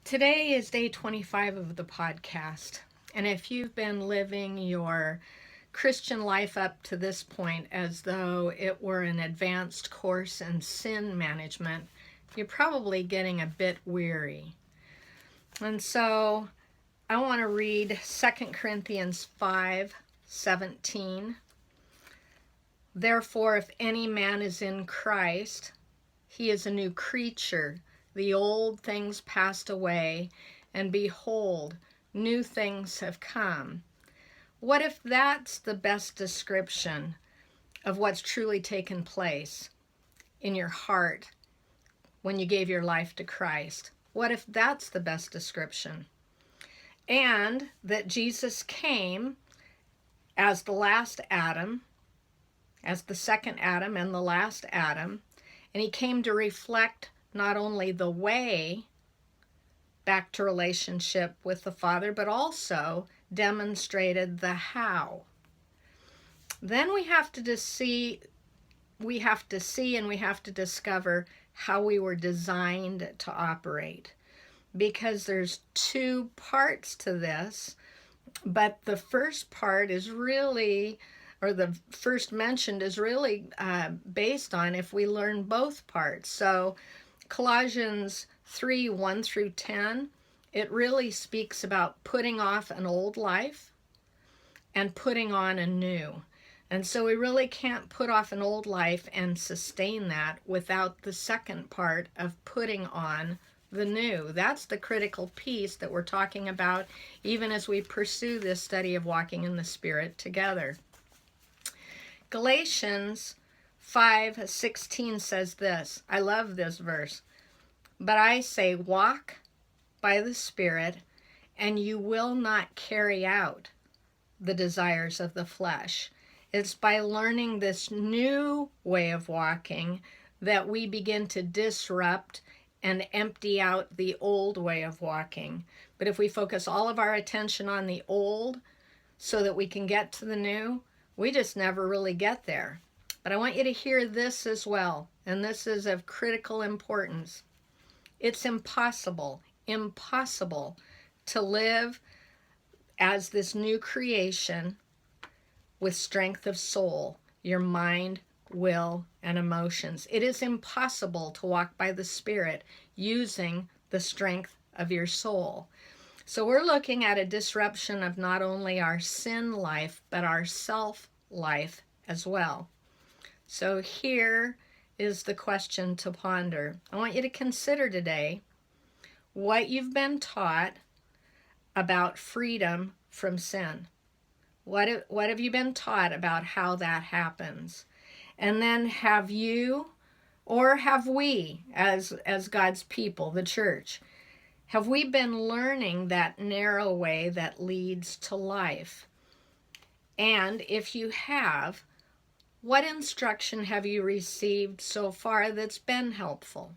Today is day 25 of the podcast, and if you've been living your Christian life up to this point as though it were an advanced course in sin management, you're probably getting a bit weary. And so I want to read 2 Corinthians 5:17. Therefore, if any man is in Christ, he is a new creature. The old things passed away, and behold, new things have come. What if that's the best description of what's truly taken place in your heart when you gave your life to Christ? What if that's the best description? And that Jesus came as the last Adam, as the second Adam and the last Adam, and he came to reflect not only the way back to relationship with the Father, but also demonstrated the how. Then we have to see and we have to discover how we were designed to operate. Because there's two parts to this, but the first part is really, or the first mentioned is really based on if we learn both parts. So Colossians 3:1-10, it really speaks about putting off an old life and putting on a new. And so we really can't put off an old life and sustain that without the second part of putting on the new. That's the critical piece that we're talking about even as we pursue this study of walking in the Spirit together. Galatians 5:16 says this. I love this verse. But I say, walk by the Spirit, and you will not carry out the desires of the flesh. It's by learning this new way of walking that we begin to disrupt and empty out the old way of walking. But if we focus all of our attention on the old so that we can get to the new, we just never really get there. But I want you to hear this as well, and this is of critical importance. It's impossible to live as this new creation with strength of soul, your mind, will, and emotions. It is impossible to walk by the Spirit using the strength of your soul. So we're looking at a disruption of not only our sin life, but our self life as well. So here is the question to ponder. I want you to consider today what you've been taught about freedom from sin. What have you been taught about how that happens? And then have you, or have we, as God's people, the church, have we been learning that narrow way that leads to life? And if you have, what instruction have you received so far that's been helpful?